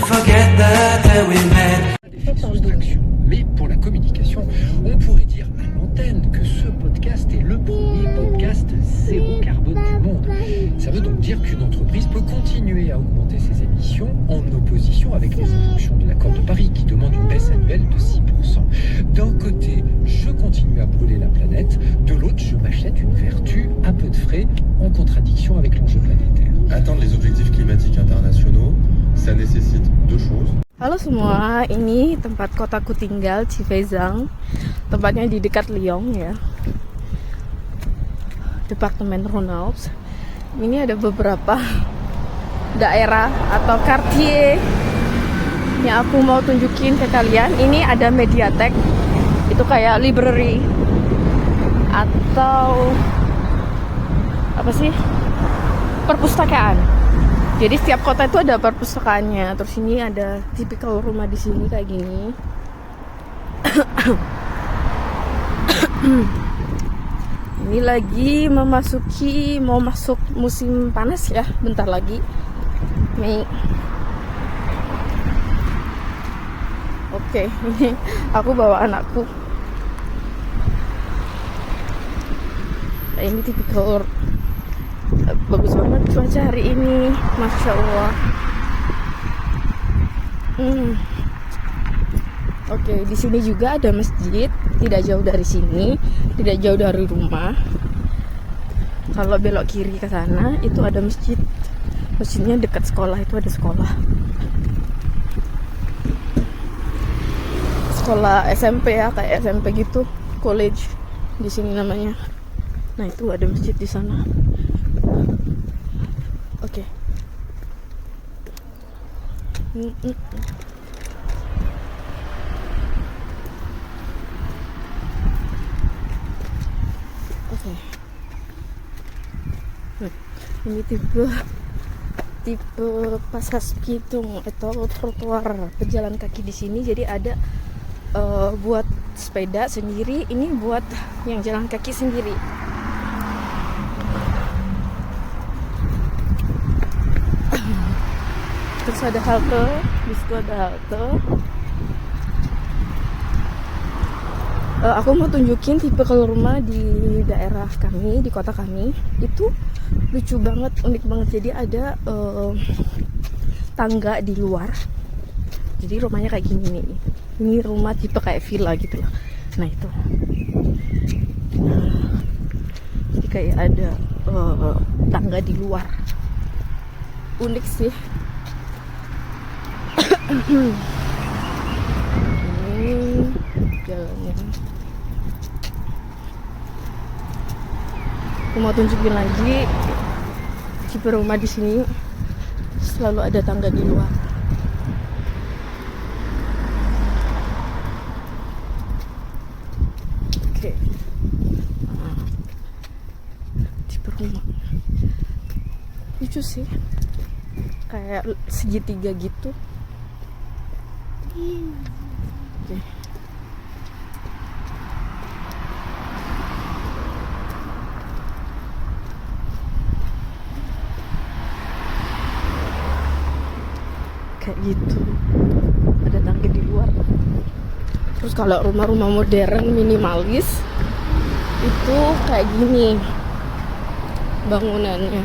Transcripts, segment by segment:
forget the day we met. Mais pour la communication, on pourrait dire à l'antenne que ce podcast est le premier podcast zéro carbone du monde. Ça veut donc dire qu'une entreprise peut continuer à augmenter ses émissions en opposition avec les injonctions de l'accord de Paris qui demande une baisse annuelle de 6%. D'un côté, je continue à brûler la planète, de l'autre, je m'achète une vertu à peu de frais en contradiction avec l'enjeu planétaire. Atteindre les objectifs climatiques internationaux, ça nécessite deux choses. Halo semua, ini tempat kotaku tinggal, Civezang. Tempatnya di dekat Lyon ya. Departemen Rhône-Alpes. Ini ada beberapa daerah atau quartier yang aku mau tunjukin ke kalian. Ini ada Mediatek. Itu kayak library atau apa sih? Perpustakaan. Jadi setiap kota itu ada perpustakaannya. Terus ini ada tipikal rumah di sini kayak gini. Ini lagi mau masuk musim panas ya, bentar lagi. Mei. Oke, ini aku bawa anakku. Nah, ini tipikal. Bagus banget cuaca hari ini, masya Allah. Oke, di sini juga ada masjid, tidak jauh dari sini, tidak jauh dari rumah. Kalau belok kiri ke sana itu ada masjid. Masjidnya dekat sekolah, itu ada sekolah. Sekolah SMP ya, kayak SMP gitu, college di sini namanya. Nah, itu ada masjid di sana. Oke. Oke. Ini tipe pasas pitung atau trotoar pejalan kaki di sini. Jadi ada buat sepeda sendiri, ini buat yang jalan kaki sendiri. Terus ada halte, di situ ada halte. Aku mau tunjukin tipe kalau rumah di daerah kami, di kota kami. Itu lucu banget, unik banget. Jadi ada tangga di luar. Jadi rumahnya kayak gini nih. Ini rumah tipe kayak villa gitu loh. Nah itu. Jadi kayak ada tangga di luar. Unik sih. Ini jalannya. Aku mau tunjukin lagi tipe rumah di sini selalu ada tangga di luar. Oke. Tipe rumah lucu sih, kayak segitiga gitu. Oke. Kayak gitu, ada tangga di luar. Terus kalau rumah-rumah modern minimalis itu kayak gini bangunannya.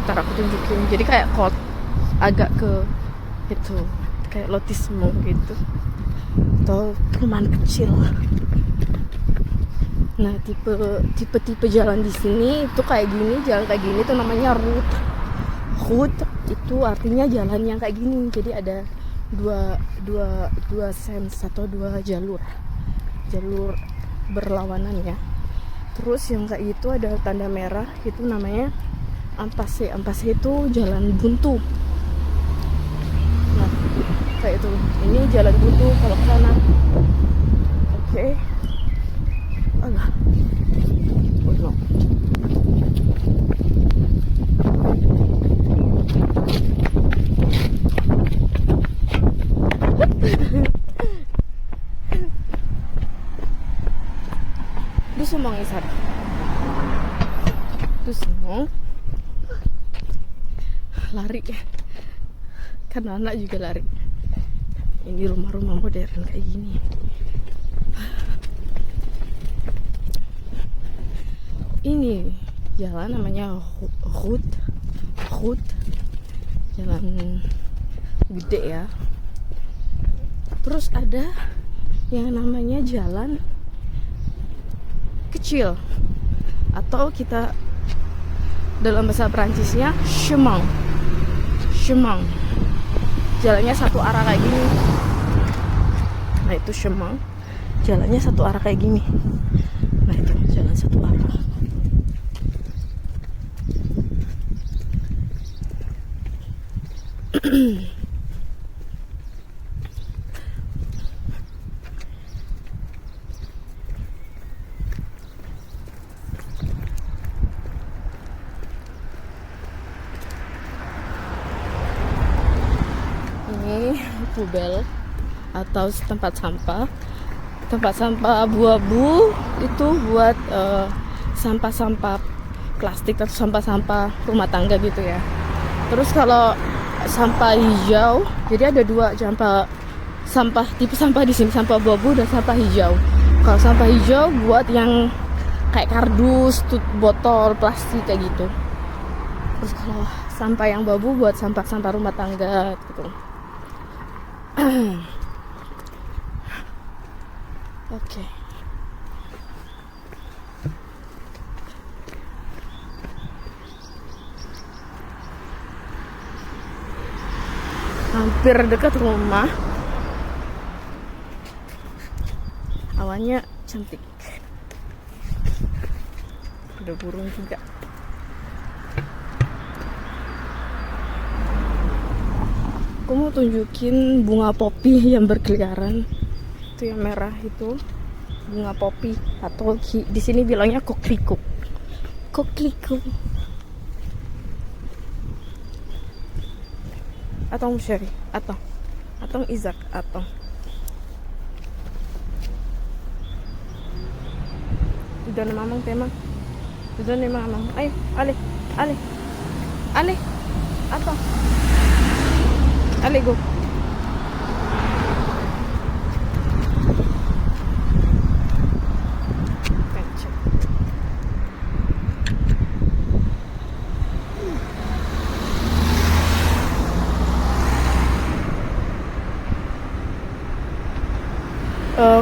Ntar aku tunjukin. Jadi kayak kot, agak ke itu kayak lotisme gitu atau perumahan kecil. Nah, tipe jalan di sini itu kayak gini, jalan kayak gini tuh namanya route. Route itu artinya jalan yang kayak gini. Jadi ada dua sense atau dua jalur berlawanan ya. Terus yang kayak gitu ada tanda merah, itu namanya ampase. Ampase itu jalan buntu. Nah, kayak itu. Ini jalan buntu kalau ke sana. Oke. Alah. Oh no. Dusumong isar. Dusumong. Lari. kan anak juga lari. Ini rumah-rumah modern kayak gini. Ini jalan namanya Route, jalan gede ya. Terus ada yang namanya jalan kecil, atau kita dalam bahasa Perancisnya chemin. Jalannya satu arah kayak gini. Nah itu chemin, jalannya satu arah kayak gini. Nah itu jalan satu arah. Ini pubel atau tempat sampah abu-abu, itu buat sampah-sampah plastik atau sampah-sampah rumah tangga gitu ya. Terus kalau sampah hijau, jadi ada dua tipe sampah di sini, sampah abu-abu dan sampah hijau. Kalau sampah hijau buat yang kayak kardus, botol plastik kayak gitu. Terus kalau sampah yang abu-abu buat sampah-sampah rumah tangga gitu. Oke. Hampir dekat rumah. Awannya cantik. Ada burung juga. Aku mau tunjukin bunga popi yang berkeliaran. Itu yang merah itu bunga popi, atau di sini bilangnya kokliko. Atau Musyari, atau Izak, atau udah mamang tema, udah mamang, ayo, ale, atau ale go.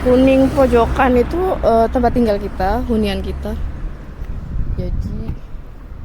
Kuning pojokan itu tempat tinggal kita, hunian kita. Jadi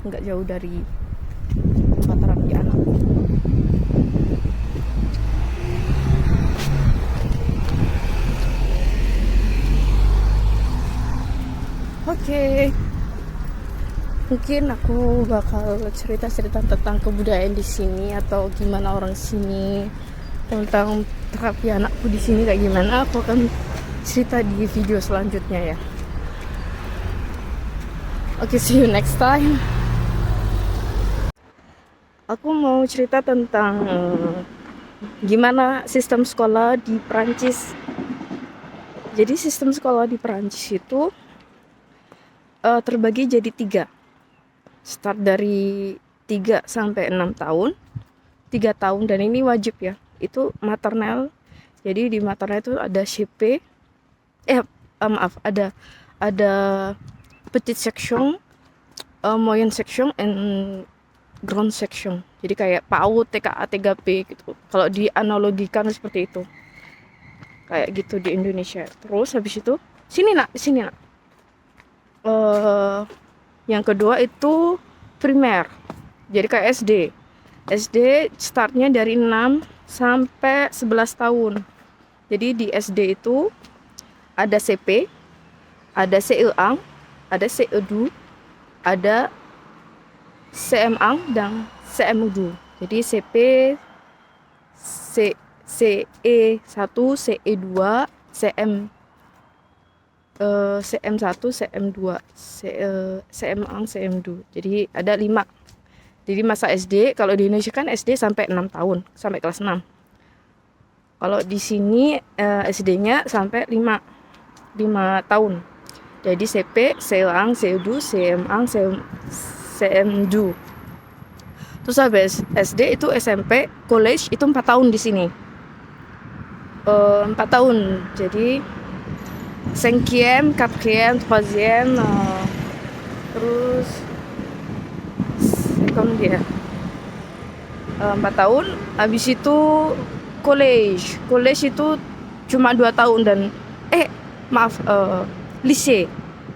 nggak jauh dari tempat terapi anak. Oke. Mungkin aku bakal cerita-cerita tentang kebudayaan di sini, atau gimana orang sini, tentang terapi anakku di sini kayak gimana. Aku akan cerita di video selanjutnya ya. Oke, see you next time. Aku mau cerita tentang gimana sistem sekolah di Perancis. Jadi sistem sekolah di Perancis itu terbagi jadi 3. Start dari 3 sampai 6 tahun. 3 tahun, dan ini wajib ya. Itu maternelle. Jadi di maternelle itu ada CP. Ada petite section, moyenne section, and grand section. Jadi kayak PAUD, TKA, TKP gitu. Kalau dianalogikan seperti itu. Kayak gitu di Indonesia. Terus habis itu, sini nak. Yang kedua itu primer. Jadi kayak SD. SD startnya dari 6 sampai 11 tahun. Jadi di SD itu ada CP, ada CE1, ada CE2, ada CM1 dan CM2. Jadi CP, CE1, CE2, CM1, CM2, CM1, CM2. Jadi ada 5. Jadi masa SD, kalau di Indonesia kan SD sampai 6 tahun, sampai kelas 6. Kalau di sini SD-nya sampai 5 tahun. Jadi CP, CE1, CE2, CM1, CM2. Terus habis SD itu SMP, college itu 4 tahun di sini. 4 tahun. Jadi cinquième, quatrième, troisième, terus secondaire. 4 tahun. Habis itu college. College itu cuma 2 tahun dan lycée.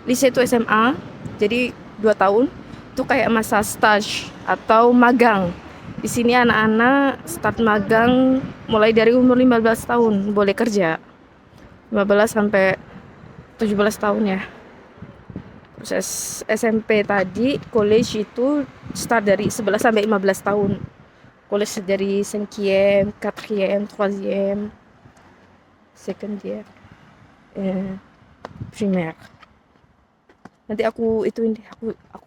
Lycée itu SMA. Jadi 2 tahun. Itu kayak masa stage atau magang. Di sini anak-anak start magang mulai dari umur 15 tahun boleh kerja. 15 sampai 17 tahun ya. Terus SMP tadi, college itu start dari 11 sampai 15 tahun. College dari 5e, 4e, 3e, secondaire, primaire. Nanti aku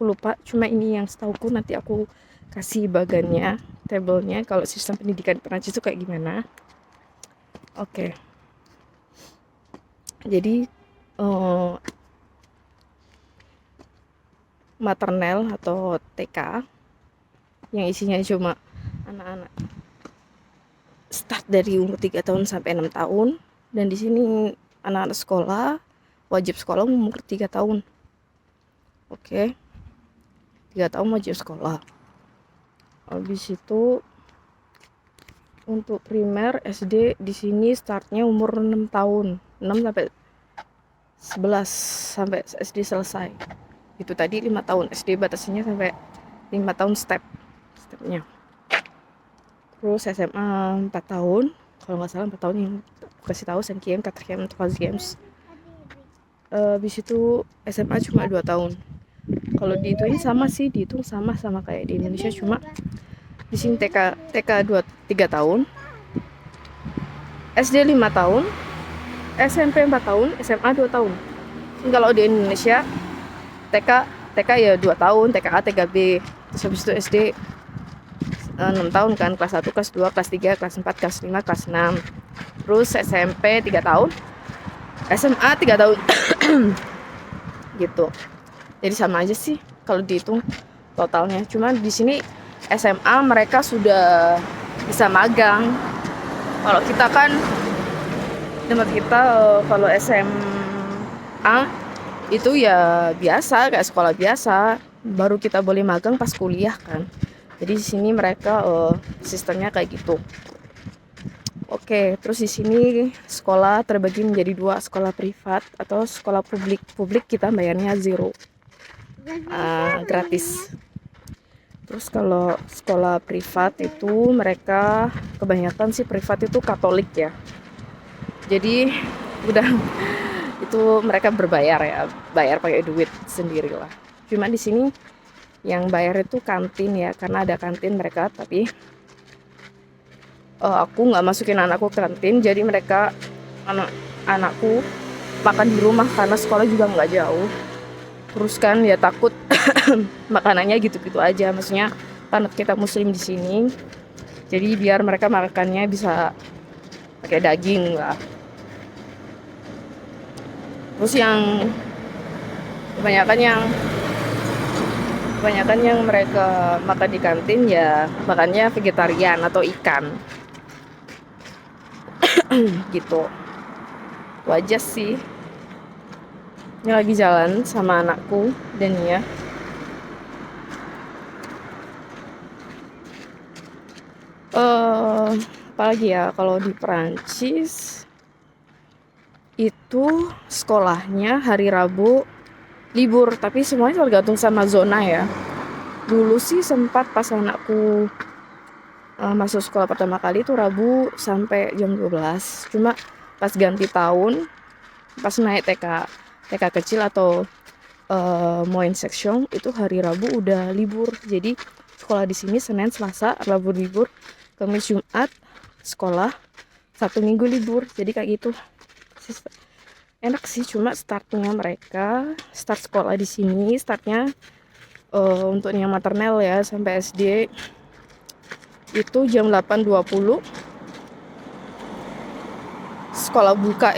lupa, cuma ini yang setauku, nanti aku kasih bagannya, tabelnya kalau sistem pendidikan Perancis itu kayak gimana. Oke. Jadi maternel atau TK yang isinya cuma anak-anak start dari umur 3 tahun sampai 6 tahun, dan di sini anak-anak sekolah wajib sekolah umur 3 tahun. Oke. 3 tahun wajib sekolah. Habis itu untuk primer SD di sini startnya umur 6 tahun. 6 sampai 11 sampai SD selesai. Itu tadi 5 tahun. SD batasnya sampai 5 tahun stepnya. Terus SMA 4 tahun. Kalau nggak salah 4 tahun yang aku kasih tahu, 5e, 4e, 3e. Habis itu SMA cuma 2 tahun. Kalau dihitung sama kayak di Indonesia, cuma di sini TK 3 tahun, SD 5 tahun, SMP 4 tahun, SMA 2 tahun. Kalau di Indonesia TK ya 2 tahun, TKA, TKB. Terus habis itu SD 6 tahun kan, kelas 1, kelas 2, kelas 3, kelas 4, kelas 5, kelas 6. Terus SMP 3 tahun, SMA 3 tahun. Gitu. Jadi sama aja sih kalau dihitung totalnya. Cuma di sini SMA mereka sudah bisa magang. Kalau kita kan tempat kita kalau SMA itu ya biasa kayak sekolah biasa, baru kita boleh magang pas kuliah kan. Jadi di sini mereka sistemnya kayak gitu. Oke, terus di sini sekolah terbagi menjadi 2, sekolah privat atau sekolah publik. Publik kita bayarnya 0. Gratis. Terus kalau sekolah privat itu mereka kebanyakan sih privat itu Katolik ya. Jadi udah itu mereka berbayar ya, bayar pakai duit sendiri lah. Cuma di sini yang bayar itu kantin ya, karena ada kantin mereka. Tapi aku nggak masukin anakku ke kantin, jadi mereka anakku makan di rumah karena sekolah juga nggak jauh. Terus kan ya takut makanannya gitu-gitu aja, maksudnya karena kita muslim di sini, jadi biar mereka makannya bisa pakai daging lah. Terus yang kebanyakan yang mereka makan di kantin ya makannya vegetarian atau ikan. Gitu. Wajar sih. Ini lagi jalan sama anakku dan ya. Apalagi ya, kalau di Perancis itu sekolahnya hari Rabu libur, tapi semuanya tergantung sama zona ya. Dulu sih sempat pas anakku masuk sekolah pertama kali itu Rabu sampai jam 12. Cuma pas ganti tahun, pas naik TK kecil atau moyenne section itu hari Rabu udah libur. Jadi sekolah di sini Senin, Selasa, Rabu libur, Kamis, Jumat sekolah, Sabtu Minggu libur. Jadi kayak gitu. Enak sih, cuma startnya mereka start sekolah di sini startnya untuk yang maternel ya sampai SD itu jam 8.20. Sekolah buka,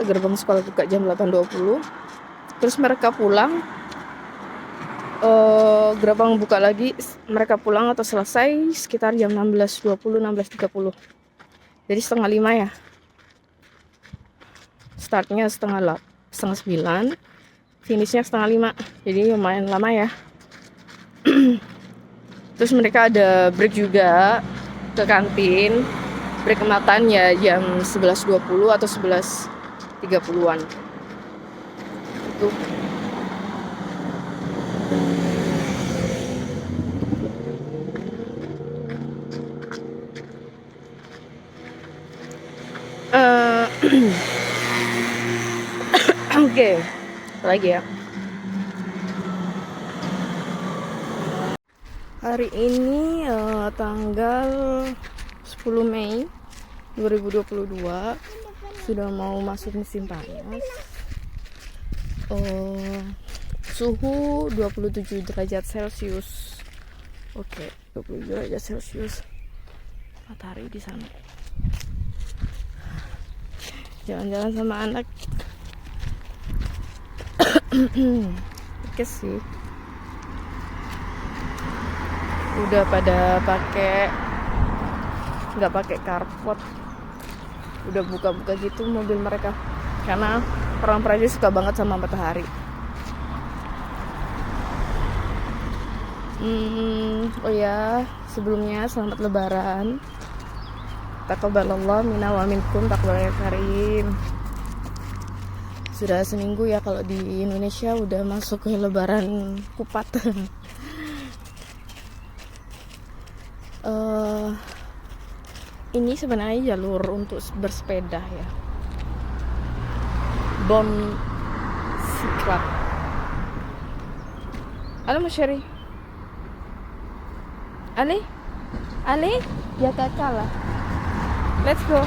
gerbang sekolah buka jam 8.20. Terus mereka pulang gerbang buka lagi, mereka pulang atau selesai sekitar jam 16.20, 16.30. Jadi setengah 5 ya. Startnya setengah 9, finishnya setengah 5. Jadi lumayan lama ya. Terus mereka ada break juga ke kantin. Break makan ya jam 11.20 atau 11.30-an. Itu. Oke, lagi ya. Hari ini tanggal 10 Mei 2022, sudah mau masuk musim panas. Suhu 27 derajat Celcius. Oke, 27 derajat Celcius. Matahari di sana. Jalan-jalan sama anak. Oke sih. Udah pada nggak pakai carport. Udah buka-buka gitu mobil mereka. Karena orang Prancis suka banget sama matahari. Oh ya, sebelumnya selamat Lebaran. Taqabbalallah minna wa minkum taqabbal karim. Sudah seminggu ya kalau di Indonesia udah masuk ke Lebaran kupat. Ini sebenarnya jalur untuk bersepeda ya. Bon Siklat. Halo Mas Syari. Ale? Ya kakak lah. Let's go.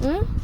Hmm?